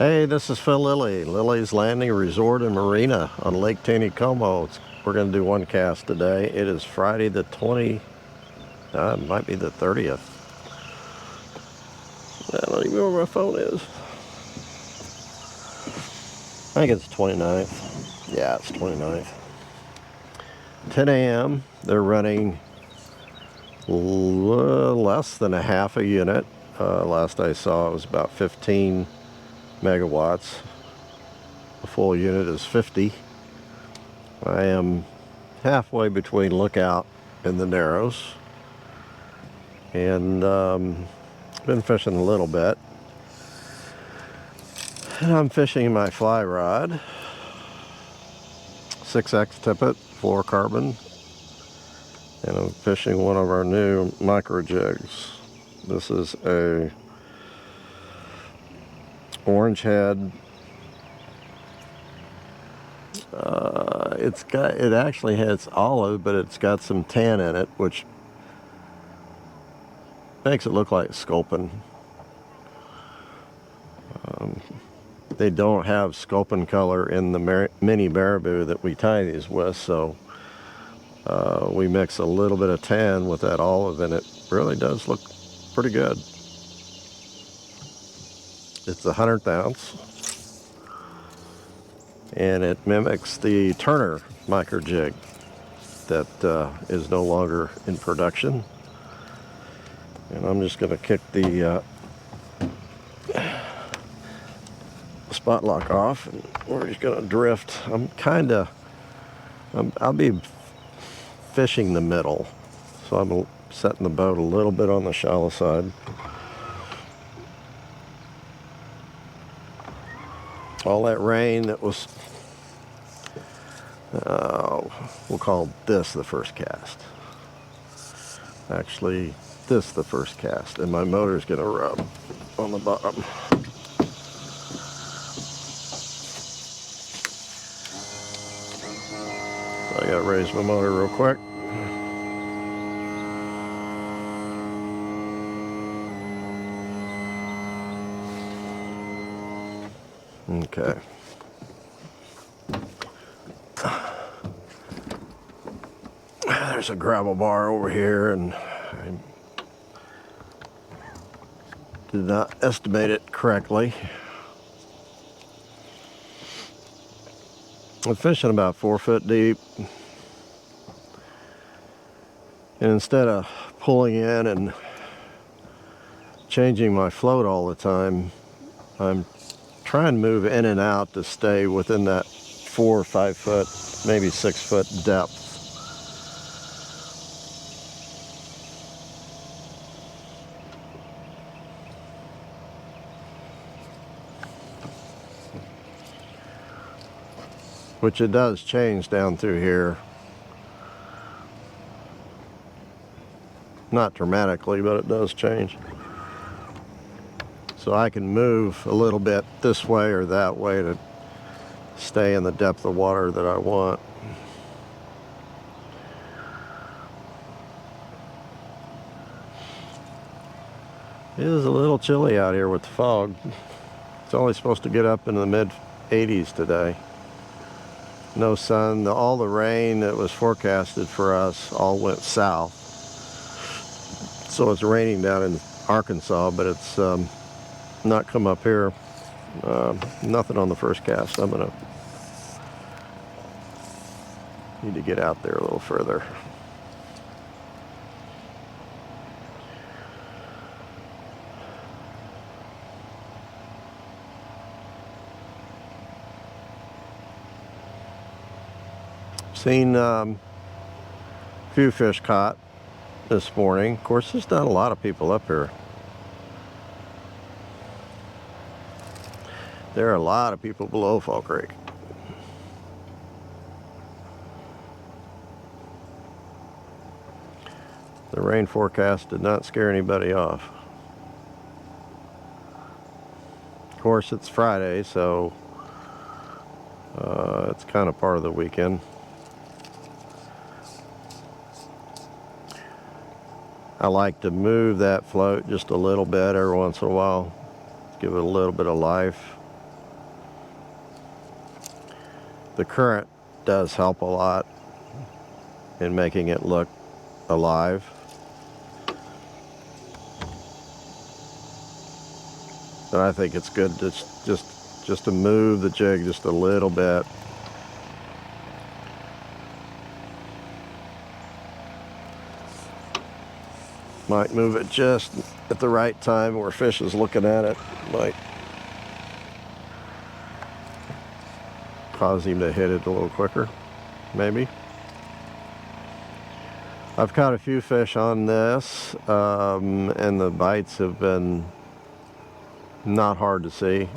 Hey, this is Phil Lilley, Lilleys Landing Resort and Marina on Lake Taneycomo. We're going to do one cast today. It is Friday the 20th, it might be the 30th. I don't even know where my phone is. I think it's 29th. Yeah, it's 29th. 10 a.m. They're running less than a half a unit. Last I saw it was about 15 megawatts. The full unit is 50. I am halfway between Lookout and the Narrows, and been fishing a little bit. And I'm fishing my fly rod, 6X tippet, fluorocarbon, and I'm fishing one of our new micro jigs. This is a orange head. It actually has olive, but it's got some tan in it, which makes it look like sculpin. They don't have sculpin color in the mini baraboo that we tie these with, so we mix a little bit of tan with that olive, and it really does look pretty good. It's a 100th ounce, and it mimics the Turner micro jig that is no longer in production. And I'm just going to kick the spot lock off, and we're just going to drift. I'll be fishing the middle, so I'm setting the boat a little bit on the shallow side. All that rain that was, we'll call this the first cast. Actually, this the first cast, and my motor's gonna rub on the bottom. So I gotta raise my motor real quick. Okay. There's a gravel bar over here, and I did not estimate it correctly. I'm fishing about 4 foot deep, and instead of pulling in and changing my float all the time, I'm trying to move in and out to stay within that 4 or 5 foot, maybe 6 foot depth. Which it does change down through here. Not dramatically, but it does change. So I can move a little bit this way or that way to stay in the depth of water that I want. It is a little chilly out here with the fog. It's only supposed to get up into the mid 80s today. No sun. All the rain that was forecasted for us all went south. So it's raining down in Arkansas, but it's not come up here. Nothing on the first cast. I'm gonna need to get out there a little further. Seen a few fish caught this morning. Of course, there's not a lot of people up here. There are a lot of people below Fall Creek. The rain forecast did not scare anybody off. Of course, it's Friday, so it's kind of part of the weekend. I like to move that float just a little bit every once in a while, give it a little bit of life. The current does help a lot in making it look alive. And I think it's good to just to move the jig just a little bit. Might move it just at the right time where fish is looking at it. Might cause him to hit it a little quicker, maybe. I've caught a few fish on this, and the bites have been not hard to see.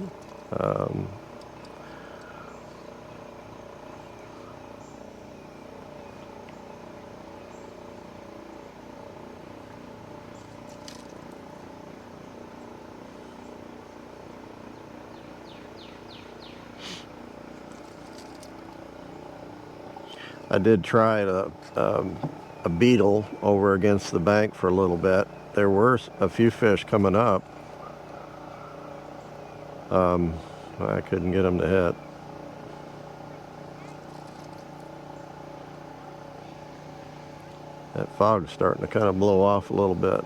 I did try a beetle over against the bank for a little bit. There were a few fish coming up. I couldn't get them to hit. That fog's starting to kind of blow off a little bit.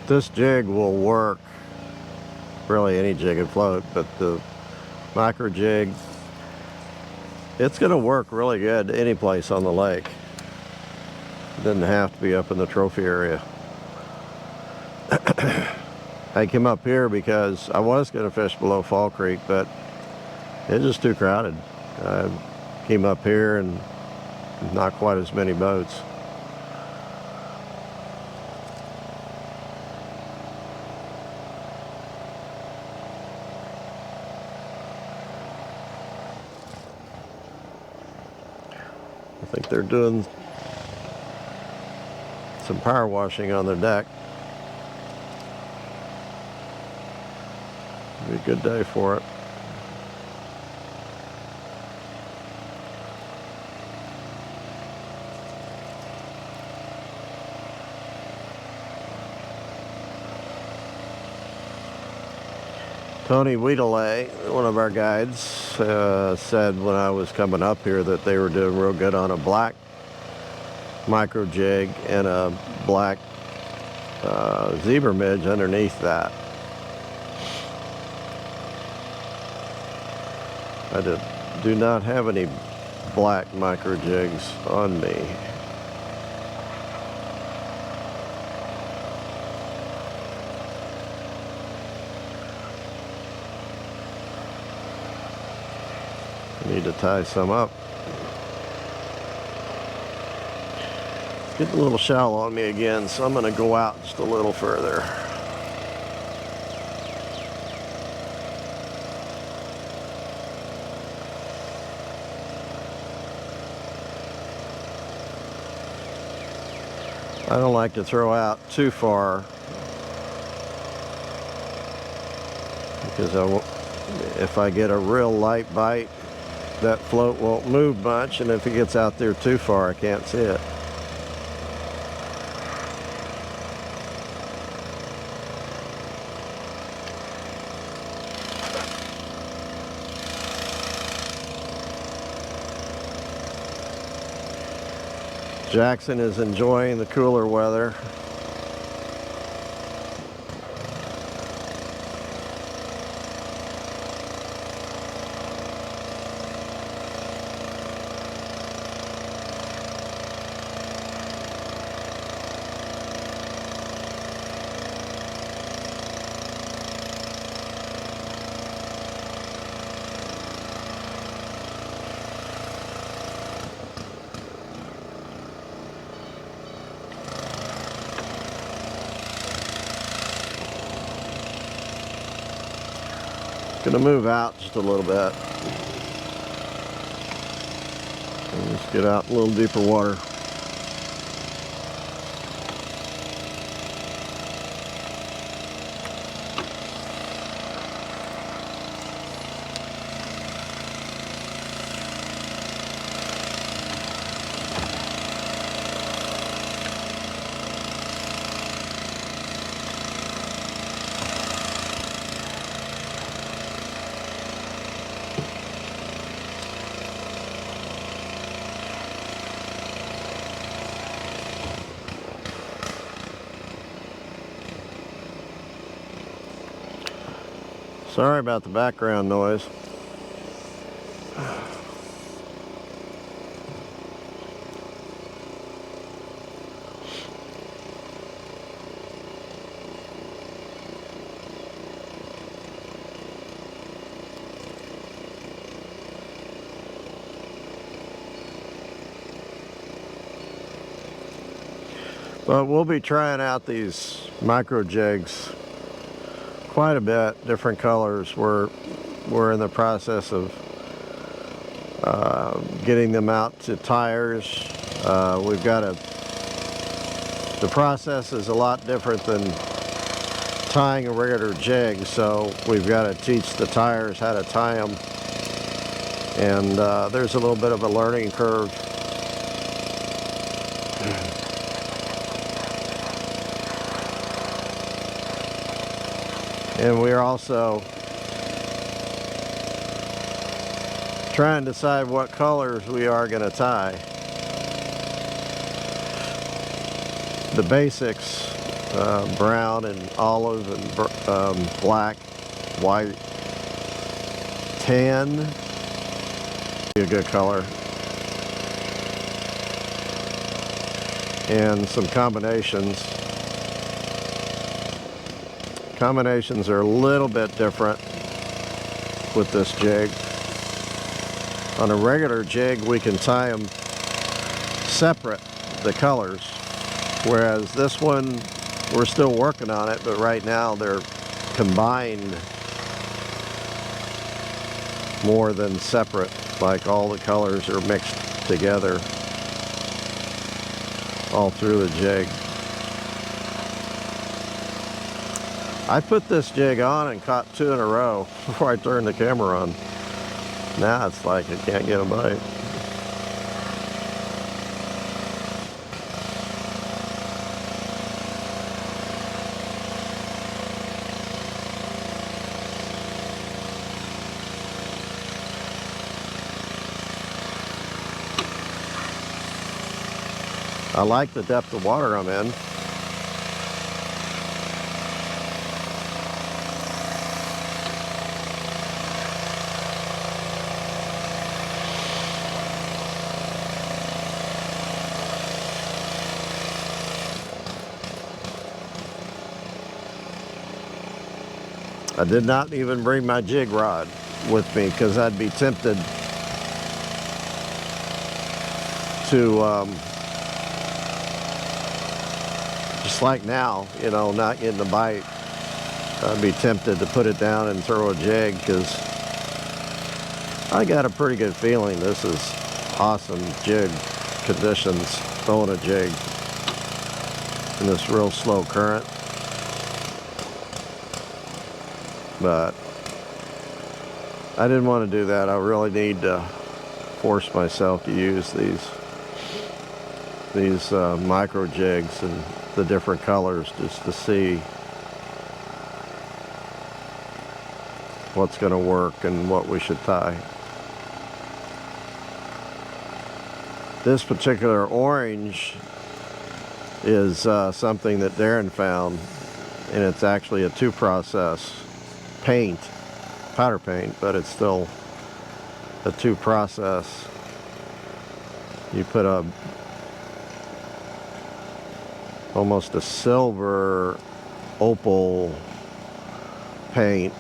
This jig will work, really any jig and float, but the micro jig, it's going to work really good any place on the lake. It doesn't have to be up in the trophy area. I came up here because I was going to fish below Fall Creek, but it's just too crowded. I came up here and not quite as many boats. I think they're doing some power washing on their deck. Be a good day for it. Tony Lilley, one of our guides, said when I was coming up here that they were doing real good on a black micro jig and a black zebra midge underneath that. I do not have any black micro jigs on me. I need to tie some up. It's getting a little shallow on me again, so I'm going to go out just a little further. I don't like to throw out too far because if I get a real light bite, that float won't move much, and if it gets out there too far, I can't see it. Jackson is enjoying the cooler weather. Gonna move out just a little bit. And just get out a little deeper water. Sorry about the background noise. But we'll be trying out these micro jigs quite a bit, different colors. We're in the process of getting them out to tires. We've got the process is a lot different than tying a regular jig, so we've got to teach the tires how to tie them, and there's a little bit of a learning curve. And we're also trying to decide what colors we are going to tie. The basics, brown and olive and black, white, tan, be a good color. And some combinations. Combinations are a little bit different with this jig. On a regular jig, we can tie them separate, the colors, whereas this one, we're still working on it, but right now they're combined more than separate, like all the colors are mixed together all through the jig. I put this jig on and caught 2 in a row before I turned the camera on. Now it's like I can't get a bite. I like the depth of water I'm in. I did not even bring my jig rod with me because I'd be tempted to, just like now, you know, not getting a bite, I'd be tempted to put it down and throw a jig because I got a pretty good feeling this is awesome jig conditions, throwing a jig in this real slow current. But I didn't want to do that. I really need to force myself to use these micro jigs and the different colors just to see what's going to work and what we should tie. This particular orange is something that Darren found, and it's actually a 2-process paint, powder paint, but it's still a 2-process. You put almost a silver opal paint,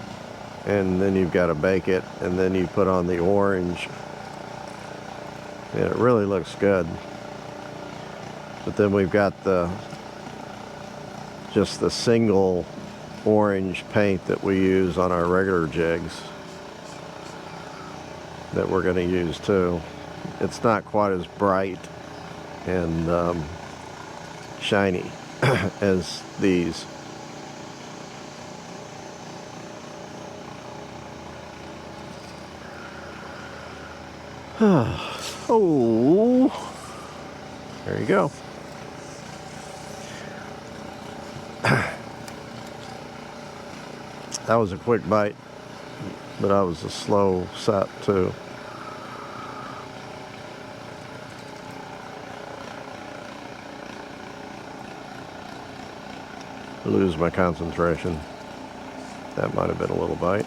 and then you've got to bake it, and then you put on the orange, and it really looks good. But then we've got just the single orange paint that we use on our regular jigs that we're going to use too. It's not quite as bright and shiny as these. Oh, there you go. That was a quick bite, but that was a slow set too. Lose my concentration. That might have been a little bite.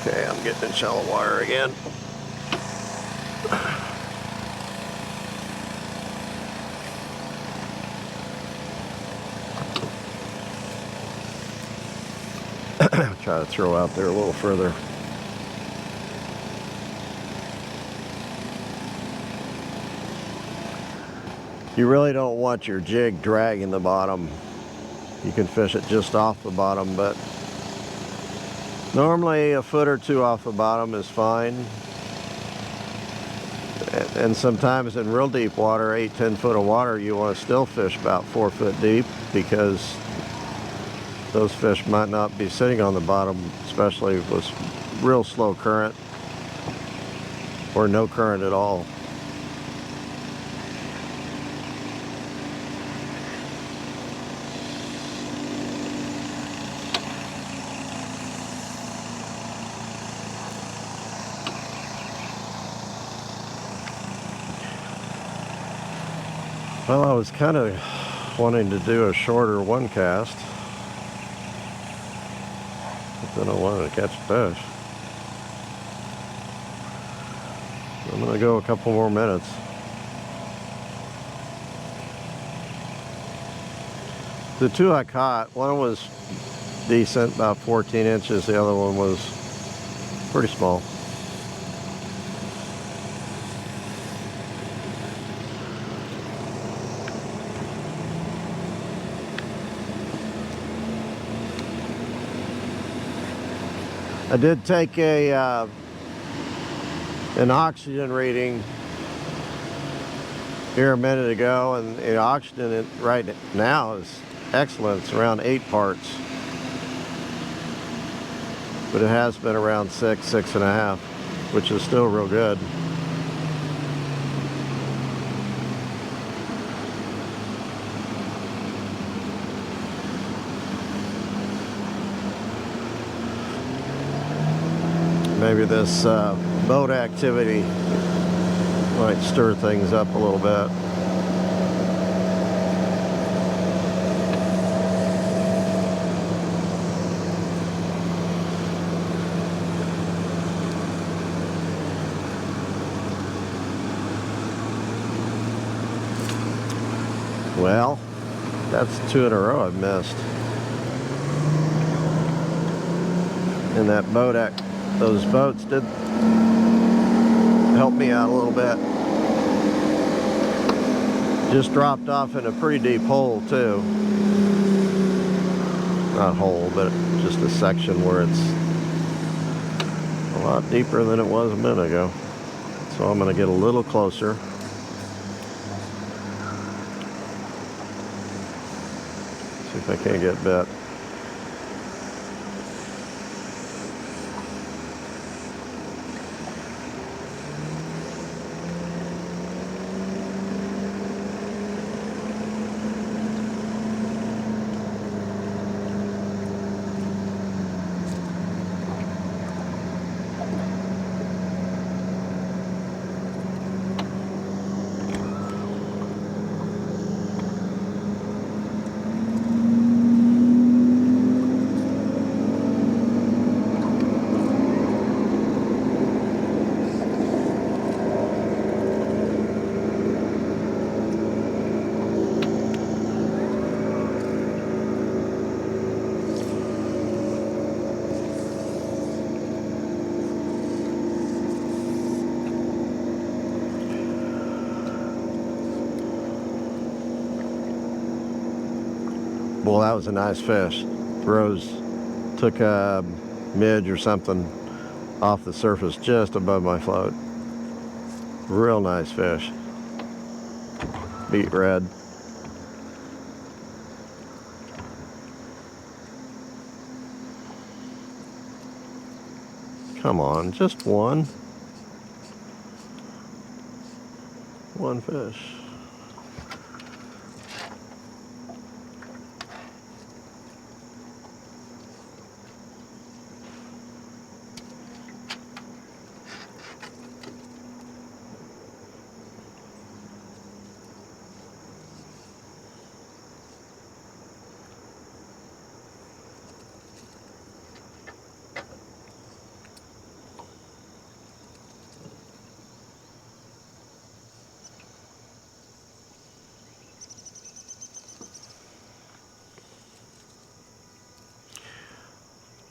Okay, I'm getting in shallow water again. Try to throw out there a little further. You really don't want your jig dragging the bottom. You can fish it just off the bottom, but normally a foot or two off the bottom is fine. And sometimes in real deep water, 8-10 foot of water, you want to still fish about 4 foot deep, because those fish might not be sitting on the bottom, especially with real slow current or no current at all. Well, I was kind of wanting to do a shorter one cast, but then I wanted to catch fish. I'm going to go a couple more minutes. The two I caught, one was decent, about 14 inches. The other one was pretty small. I did take an oxygen reading here a minute ago, and the oxygen right now is excellent. It's around 8 parts, but it has been around 6.5, which is still real good. Maybe this boat activity might stir things up a little bit. Well, that's 2 in a row I've missed. And that boat those boats did help me out a little bit. Just dropped off in a pretty deep hole too. Not hole, but just a section where it's a lot deeper than it was a minute ago. So I'm going to get a little closer. See if I can't get bit. Well, that was a nice fish. Rose took a midge or something off the surface just above my float. Real nice fish. Beat red. Come on, just one. One fish.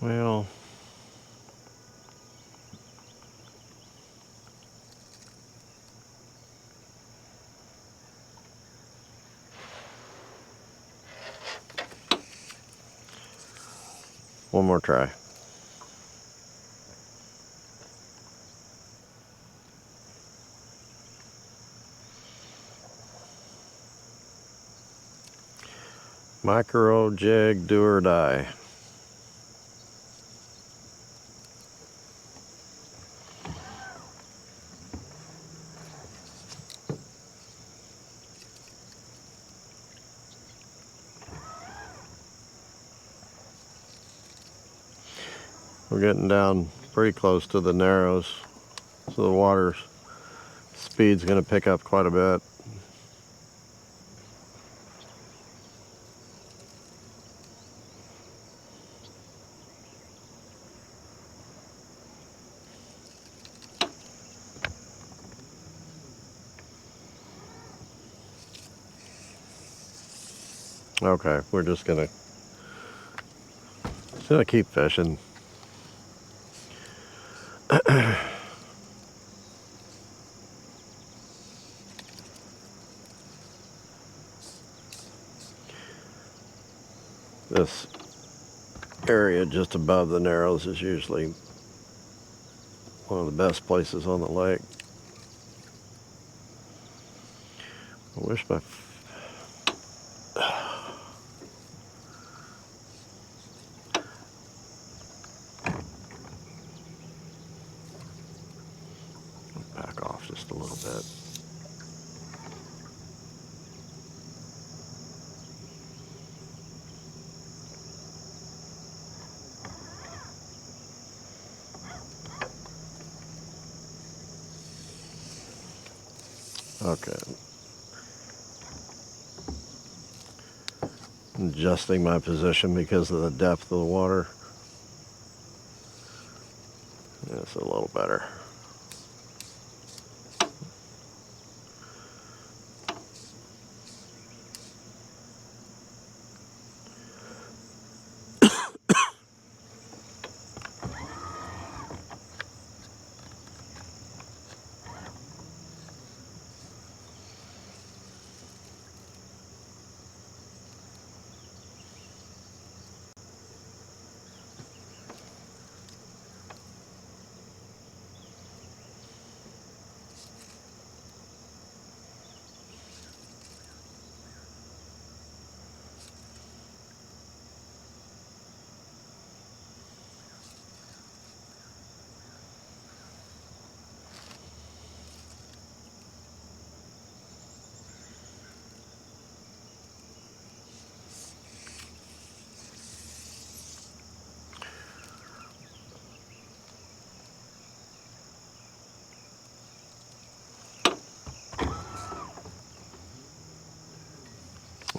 Well, one more try. Micro jig, do or die. We're getting down pretty close to the narrows, so the water speed's going to pick up quite a bit. Okay, we're just gonna keep fishing. This area just above the narrows is usually one of the best places on the lake. I wish my back off just a little bit. Okay. Adjusting my position because of the depth of the water. It's a little better.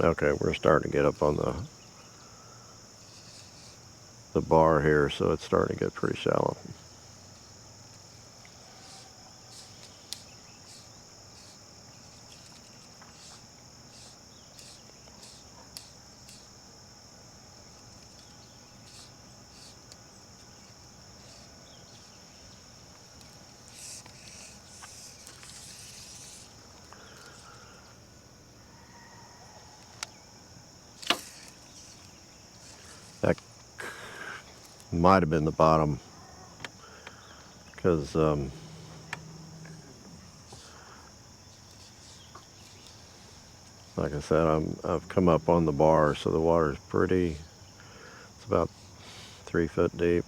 Okay, we're starting to get up on the bar here, so it's starting to get pretty shallow. That might have been the bottom, because like I said, I've come up on the bar, so the water's pretty. It's about 3 foot deep.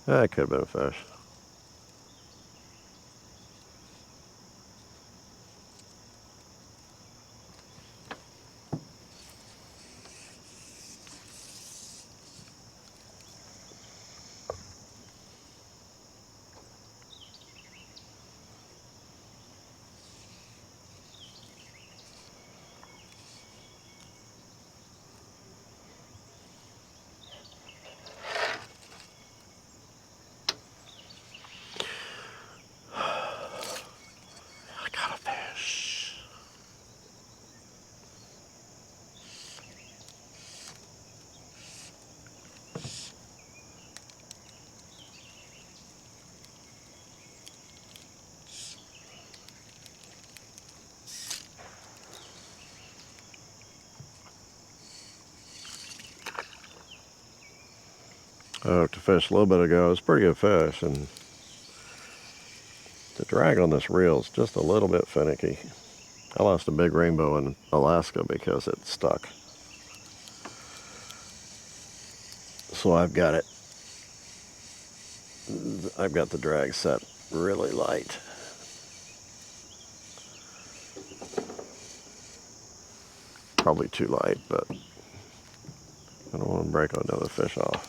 That could have been a fish. I hooked a fish a little bit ago. It was a pretty good fish, and the drag on this reel is just a little bit finicky. I lost a big rainbow in Alaska because it stuck. So I've got the drag set really light. Probably too light, but I don't want to break another fish off.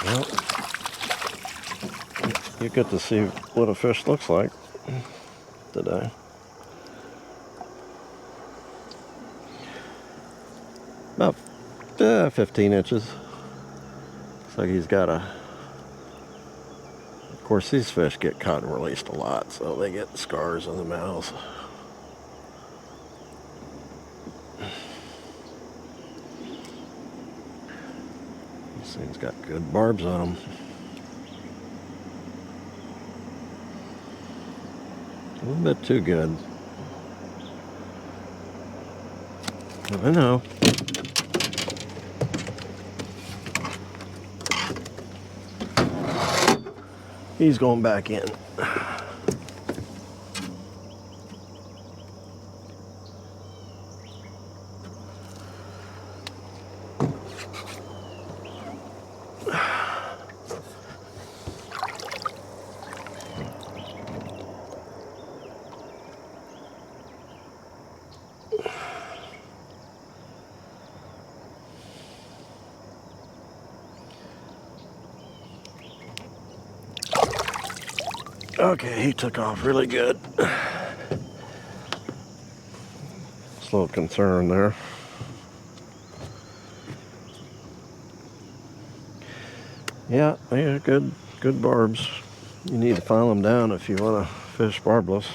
Well, you get to see what a fish looks like today. About 15 inches. Looks like he's got a... Of course, these fish get caught and released a lot, so they get scars on the mouths. This thing's got good barbs on them. A little bit too good. I know. He's going back in. Okay, he took off really good. Just a little concern there. Yeah, they are good barbs. You need to file them down if you want to fish barbless.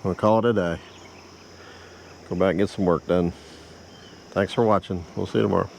We'll call it a day. Go back and get some work done. Thanks for watching. We'll see you tomorrow.